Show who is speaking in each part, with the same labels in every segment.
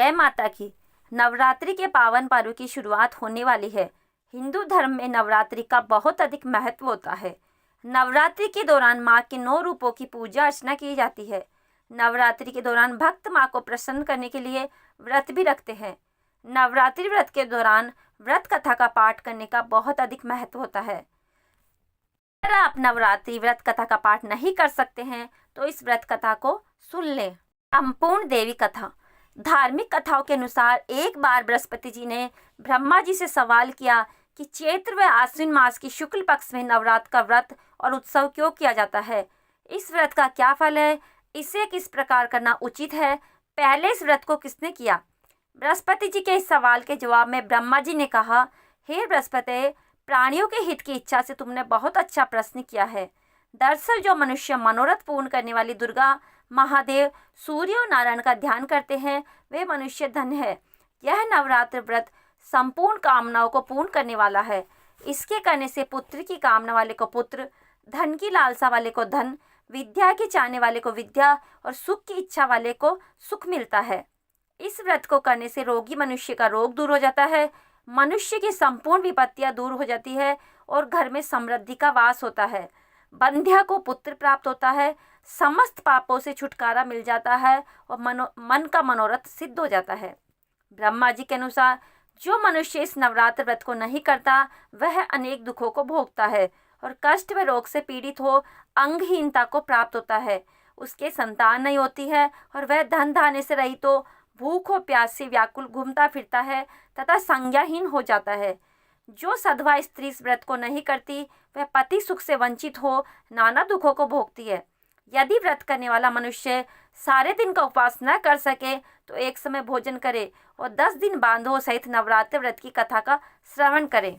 Speaker 1: जय माता की। नवरात्रि के पावन पर्व की शुरुआत होने वाली है। हिंदू धर्म में नवरात्रि का बहुत अधिक महत्व होता है। नवरात्रि के दौरान माँ के 9 रूपों की पूजा अर्चना की जाती है। नवरात्रि के दौरान भक्त माँ को प्रसन्न करने के लिए व्रत भी रखते हैं। नवरात्रि व्रत के दौरान व्रत कथा का पाठ करने का बहुत अधिक महत्व होता है। अगर आप नवरात्रि व्रत कथा का पाठ नहीं कर सकते हैं तो इस व्रत कथा को सुन लें। संपूर्ण देवी कथा। धार्मिक कथाओं के अनुसार एक बार बृहस्पति जी ने ब्रह्मा जी से सवाल किया कि चैत्र व आश्विन मास की शुक्ल पक्ष में नवरात्र का व्रत और उत्सव क्यों किया जाता है, इस व्रत का क्या फल है, इसे किस प्रकार करना उचित है, पहले इस व्रत को किसने किया। बृहस्पति जी के इस सवाल के जवाब में ब्रह्मा जी ने कहा, हे बृहस्पति, प्राणियों के हित की इच्छा से तुमने बहुत अच्छा प्रश्न किया है। दरअसल जो मनुष्य मनोरथ पूर्ण करने वाली दुर्गा, महादेव, सूर्य और नारायण का ध्यान करते हैं वे मनुष्य धन है। यह नवरात्र व्रत संपूर्ण कामनाओं को पूर्ण करने वाला है। इसके करने से पुत्र की कामना वाले को पुत्र, धन की लालसा वाले को धन, विद्या के चाहने वाले को विद्या और सुख की इच्छा वाले को सुख मिलता है। इस व्रत को करने से रोगी मनुष्य का रोग दूर हो जाता है, मनुष्य की संपूर्ण विपत्तियां दूर हो जाती है और घर में समृद्धि का वास होता है। बंध्या को पुत्र प्राप्त होता है, समस्त पापों से छुटकारा मिल जाता है और मन का मनोरथ सिद्ध हो जाता है। ब्रह्मा जी के अनुसार जो मनुष्य इस नवरात्र व्रत को नहीं करता वह अनेक दुखों को भोगता है और कष्ट व रोग से पीड़ित हो अंगहीनता को प्राप्त होता है। उसके संतान नहीं होती है और वह धन धान्य से रहित हो भूख और प्यास से व्याकुल घूमता फिरता है तथा संज्ञाहीन हो जाता है। जो सधवा स्त्री इस व्रत को नहीं करती वह पति सुख से वंचित हो नाना दुखों को भोगती है। यदि व्रत करने वाला मनुष्य सारे दिन का उपवास न कर सके तो एक समय भोजन करे और 10 दिन बांधों सहित नवरात्र व्रत की कथा का श्रवण करे।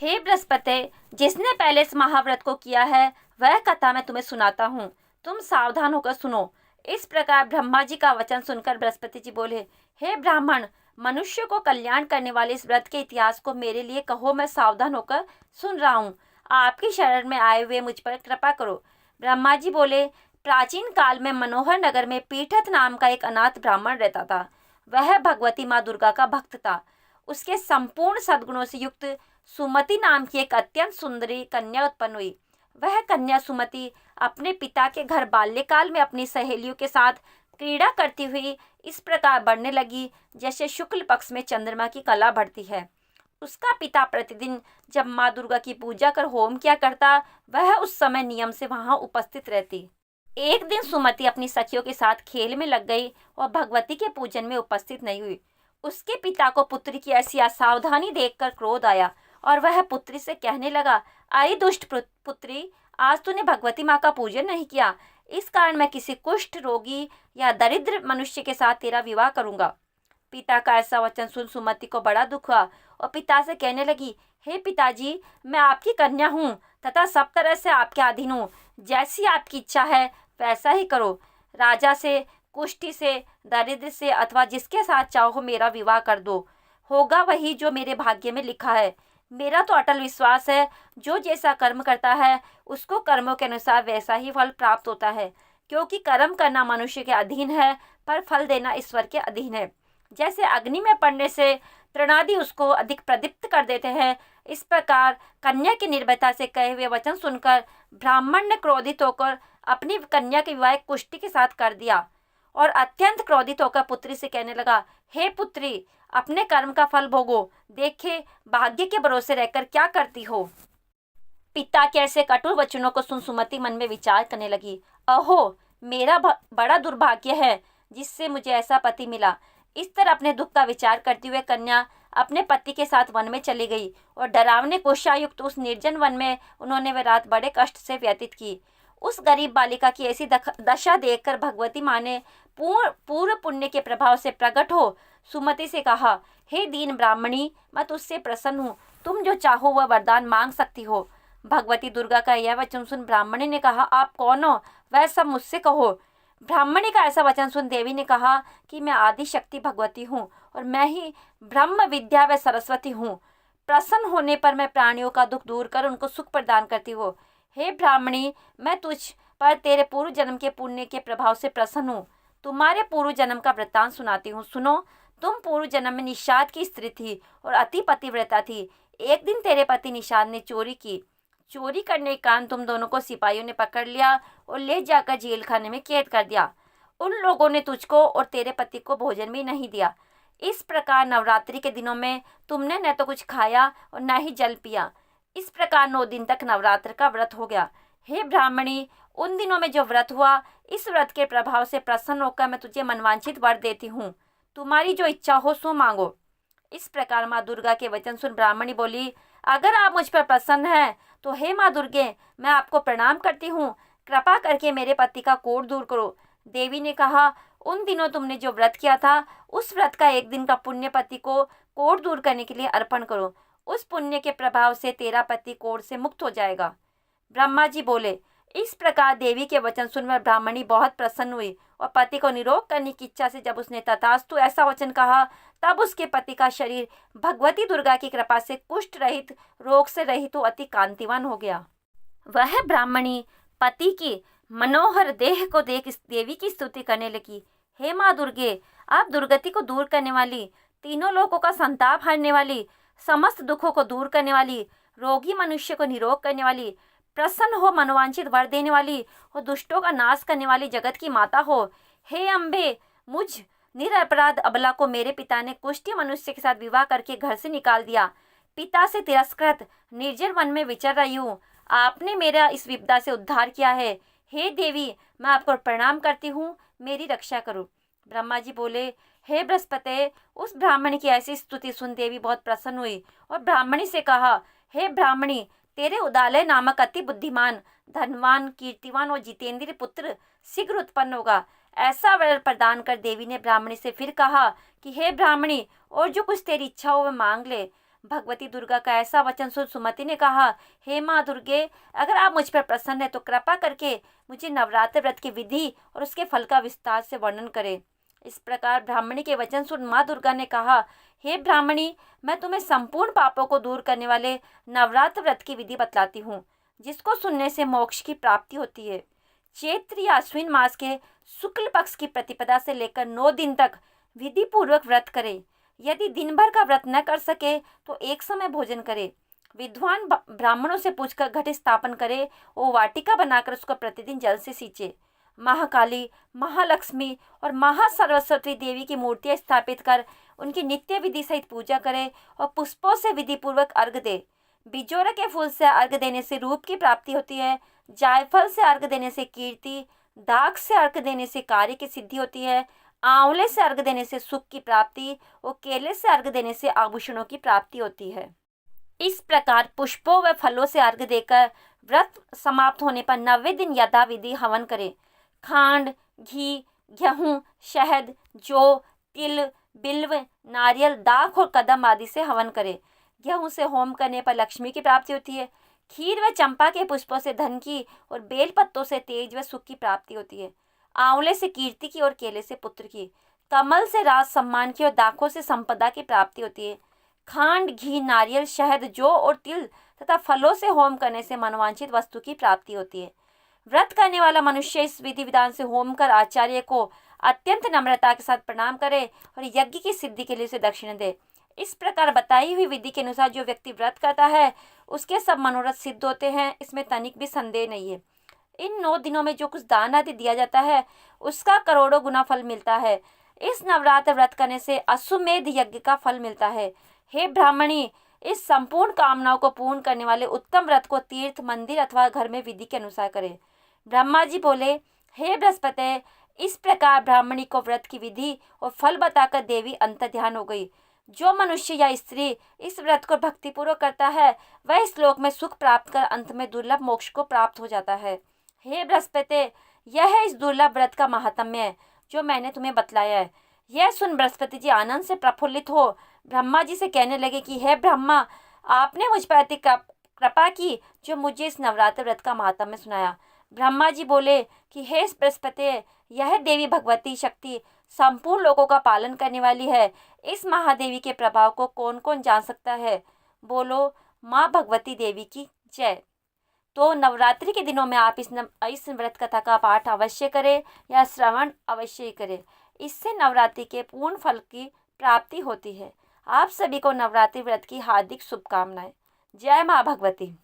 Speaker 1: हे बृहस्पति, जिसने पहले इस महाव्रत को किया है वह कथा मैं तुम्हें सुनाता हूँ, तुम सावधान होकर सुनो। इस प्रकार ब्रह्मा जी का वचन सुनकर बृहस्पति जी बोले, हे ब्राह्मण, मनुष्य को कल्याण करने वाले इस व्रत के इतिहास को मेरे लिए कहो, मैं सावधान होकर सुन रहा हूँ। आपकी शरण में आए हुए मुझ पर कृपा करो। ब्रह्मा जी बोले, प्राचीन काल में मनोहर नगर में पीठत नाम का एक अनाथ ब्राह्मण रहता था। वह भगवती माँ दुर्गा का भक्त था। उसके संपूर्ण सद्गुणों से युक्त सुमति नाम की एक अत्यंत सुंदरी कन्या उत्पन्न हुई। वह कन्या सुमति अपने पिता के घर बाल्यकाल में अपनी सहेलियों के साथ क्रीड़ा करती हुई इस प्रकार बढ़ने लगी जैसे शुक्ल पक्ष में चंद्रमा की कला बढ़ती है। उसका पिता प्रतिदिन जब माँ दुर्गा की पूजा कर होम किया करता वह उस समय नियम से वहां उपस्थित रहती। एक दिन सुमति अपनी सखियों के साथ खेल में लग गई और भगवती के पूजन में उपस्थित नहीं हुई। उसके पिता को पुत्री की ऐसी असावधानी देखकर क्रोध आया और वह पुत्री से कहने लगा, अरे दुष्ट पुत्री, आज तूने भगवती माँ का पूजन नहीं किया, इस कारण मैं किसी कुष्ठ रोगी या दरिद्र मनुष्य के साथ तेरा विवाह करूंगा। पिता का ऐसा वचन सुन सुमति को बड़ा दुख हुआ और पिता से कहने लगी, हे पिताजी, मैं आपकी कन्या हूँ तथा सब तरह से आपके अधीन हूँ। जैसी आपकी इच्छा है वैसा ही करो। राजा से, कुष्ठी से, दरिद्र से अथवा जिसके साथ चाहो मेरा विवाह कर दो। होगा वही जो मेरे भाग्य में लिखा है। मेरा तो अटल विश्वास है, जो जैसा कर्म करता है उसको कर्मों के अनुसार वैसा ही फल प्राप्त होता है, क्योंकि कर्म करना मनुष्य के अधीन है पर फल देना ईश्वर के अधीन है। जैसे अग्नि में पड़ने से तृणादि उसको अधिक प्रदीप्त कर देते हैं, इस प्रकार कन्या की निर्भयता से कहे हुए वचन सुनकर ब्राह्मण ने क्रोधित होकर अपनी कन्या के विवाह कुष्ठी के साथ कर दिया और अत्यंत क्रोधित होकर पुत्री से कहने लगा, हे पुत्री, अपने कर्म का फल भोगो, देखे भाग्य के भरोसे रहकर क्या करती हो। पिता के ऐसे कटु वचनों को सुन सुमति मन में विचार करने लगी, अहो, मेरा बड़ा दुर्भाग्य है जिससे मुझे ऐसा पति मिला। इस तरह अपने दुख का विचार करती हुए कन्या अपने पति के साथ वन में चली गई और डरावने कोशायुक्त उस निर्जन वन में उन्होंने वह रात बड़े कष्ट से व्यतीत की। उस गरीब बालिका की ऐसी दशा देखकर भगवती माँ ने पूर्व पुण्य के प्रभाव से प्रकट हो सुमति से कहा, हे दीन ब्राह्मणी, मैं तुझसे प्रसन्न हूँ, तुम जो चाहो वह वरदान मांग सकती हो। भगवती दुर्गा का यह वचन सुन ब्राह्मणी ने कहा, आप कौन हो, वह सब मुझसे कहो। ब्राह्मणी का ऐसा वचन सुन देवी ने कहा कि मैं आदि शक्ति भगवती हूँ और मैं ही ब्रह्म विद्या व सरस्वती हूँ। प्रसन्न होने पर मैं प्राणियों का दुख दूर कर उनको सुख प्रदान करती हूँ। हे ब्राह्मणी, मैं तुझ पर तेरे पूर्व जन्म के पुण्य के प्रभाव से प्रसन्न हूँ। तुम्हारे पूर्व जन्म का वृत्तांत सुनाती हूँ, सुनो। तुम पूर्व जन्म में निषाद की स्त्री थी और अति पतिव्रता थी। एक दिन तेरे पति निषाद ने चोरी की। चोरी करने के कारण तुम दोनों को सिपाहियों ने पकड़ लिया और ले जाकर जेल खाने में कैद कर दिया। उन लोगों ने तुझको और तेरे पति को भोजन भी नहीं दिया। इस प्रकार नवरात्रि के दिनों में तुमने न तो कुछ खाया और न ही जल पिया। इस प्रकार 9 दिन तक नवरात्र का व्रत हो गया। हे ब्राह्मणी, उन दिनों में जो व्रत हुआ, इस व्रत के प्रभाव से प्रसन्न होकर मैं तुझे मनवांछित वर देती हूँ। तुम्हारी जो इच्छा हो सो मांगो। इस प्रकार माँ दुर्गा के वचन सुन ब्राह्मणी बोली, अगर आप मुझ पर प्रसन्न हैं तो हे माँ दुर्गे, मैं आपको प्रणाम करती हूँ। कृपा करके मेरे पति का कोढ़ दूर करो। देवी ने कहा, उन दिनों तुमने जो व्रत किया था, उस व्रत का एक दिन का पुण्य पति को कोढ़ दूर करने के लिए अर्पण करो। उस पुण्य के प्रभाव से तेरा पति कोढ़ से मुक्त हो जाएगा। ब्रह्मा जी बोले। इस प्रकार देवी के वचन सुनकर ब्राह्मणी बहुत प्रसन्न हुई और पति को निरोग करने की इच्छा से जब उसने तथास्तु ऐसा वचन कहा, तब उसके पति का शरीर भगवती दुर्गा की कृपा से कुष्ठ रहित, रोग से रहित तो अति कांतिवान हो गया। वह ब्राह्मणी पति की मनोहर देह को देख इस देवी की स्तुति करने लगी। हे माँ दुर्गे, आप दुर्गति को दूर करने वाली, तीनों लोगों का संताप हरने वाली, समस्त दुखों को दूर करने वाली, रोगी मनुष्य को निरोग करने वाली, प्रसन्न हो मनोवांछित वर देने वाली और दुष्टों का नाश करने वाली जगत की माता हो। हे अम्बे, मुझ निरपराध अबला को मेरे पिता ने कुष्ठी मनुष्य के साथ विवाह करके घर से निकाल दिया। पिता से तिरस्कृत निर्जन वन में विचर रही हूँ। आपने मेरा इस विपदा से उद्धार किया है। हे देवी, मैं आपको प्रणाम करती हूँ, मेरी रक्षा करो। ब्रह्मा जी बोले, हे बृहस्पति, उस ब्राह्मणी की ऐसी स्तुति सुन देवी बहुत प्रसन्न हुई और ब्राह्मणी से कहा, हे ब्राह्मणी, तेरे उदालय नामक अति बुद्धिमान, धनवान, कीर्तिवान और जितेंद्रिय पुत्र शीघ्र उत्पन्न होगा। ऐसा वर प्रदान कर देवी ने ब्राह्मणी से फिर कहा कि हे ब्राह्मणी, और जो कुछ तेरी इच्छा हो वह मांग ले। भगवती दुर्गा का ऐसा वचन सुन सुमति ने कहा, हे माँ दुर्गे, अगर आप मुझ पर प्रसन्न है तो कृपा करके मुझे नवरात्र व्रत की विधि और उसके फल का विस्तार से वर्णन करें। इस प्रकार ब्राह्मणी के वचन सुन माँ दुर्गा ने कहा, हे ब्राह्मणी, मैं तुम्हें संपूर्ण पापों को दूर करने वाले नवरात्र व्रत की विधि बतलाती हूँ, जिसको सुनने से मोक्ष की प्राप्ति होती है। चैत्र या अश्विन मास के शुक्ल पक्ष की प्रतिपदा से लेकर 9 दिन तक विधि पूर्वक व्रत करे। यदि दिन भर का व्रत न कर सके तो एक समय भोजन करे। विद्वान ब्राह्मणों से पूछकर घट स्थापन करे और वाटिका बनाकर उसको प्रतिदिन जल से सींचे। महाकाली, महालक्ष्मी और महासरस्वती देवी की मूर्तियां स्थापित कर उनकी नित्य विधि सहित पूजा करे और पुष्पों से विधि पूर्वक अर्घ दे। बिजोरा के फूल से अर्घ देने से रूप की प्राप्ति होती है। जायफल से अर्घ देने से कीर्ति, दाख से अर्घ देने से कार्य की सिद्धि होती है। आंवले से अर्घ देने से सुख की प्राप्ति और केले से अर्घ देने से आभूषणों की प्राप्ति होती है। इस प्रकार पुष्पों व फलों से अर्घ देकर व्रत समाप्त होने पर 90 दिन यथाविधि हवन करे। खांड, घी, गेहूँ, शहद, जौ, तिल, बिल्व, नारियल, दाख और कदम आदि से हवन करे। गेहूँ से होम करने पर लक्ष्मी की प्राप्ति होती है। खीर व चंपा के पुष्पों से धन की और बेल पत्तों से तेज व सुख की प्राप्ति होती है। आंवले से कीर्ति की और केले से पुत्र की, कमल से राज सम्मान की और दाखों से संपदा की प्राप्ति होती है। खांड, घी, नारियल, शहद, जौ और तिल तथा फलों से होम करने से मनोवांछित वस्तु की प्राप्ति होती है। व्रत करने वाला मनुष्य इस विधि विधान से होम कर आचार्य को अत्यंत नम्रता के साथ प्रणाम करे और यज्ञ की सिद्धि के लिए उसे दक्षिणा दे। इस प्रकार बताई हुई विधि के अनुसार जो व्यक्ति व्रत करता है उसके सब मनोरथ सिद्ध होते हैं, इसमें तनिक भी संदेह नहीं है। इन 9 दिनों में जो कुछ दान आदि दिया जाता है उसका करोड़ों गुना फल मिलता है। इस नवरात्र व्रत करने से अश्वमेध यज्ञ का फल मिलता है। हे ब्राह्मणी, इस संपूर्ण कामनाओं को पूर्ण करने वाले उत्तम व्रत को तीर्थ, मंदिर अथवा घर में विधि के अनुसार करे। ब्रह्मा जी बोले, हे बृहस्पति, इस प्रकार ब्राह्मणी को व्रत की विधि और फल बताकर देवी अंतर्ध्यान हो गई। जो मनुष्य या स्त्री इस व्रत को भक्तिपूर्वक करता है वह इस लोक में सुख प्राप्त कर अंत में दुर्लभ मोक्ष को प्राप्त हो जाता है। हे बृहस्पति, यह है इस दुर्लभ व्रत का महात्म्य है जो मैंने तुम्हें बतलाया है। यह सुन बृहस्पति जी आनंद से प्रफुल्लित हो ब्रह्मा जी से कहने लगे कि हे ब्रह्मा, आपने मुझ पर अति कृपा की जो मुझे इस नवरात्र व्रत का महात्म्य सुनाया। ब्रह्मा जी बोले कि हे बृहस्पति, यह देवी भगवती शक्ति संपूर्ण लोगों का पालन करने वाली है। इस महादेवी के प्रभाव को कौन कौन जान सकता है? बोलो, माँ भगवती देवी की जय। तो नवरात्रि के दिनों में आप इस व्रत कथा का पाठ अवश्य करें या श्रवण अवश्य ही करें। इससे नवरात्रि के पूर्ण फल की प्राप्ति होती है। आप सभी को नवरात्रि व्रत की हार्दिक शुभकामनाएं। जय माँ भगवती।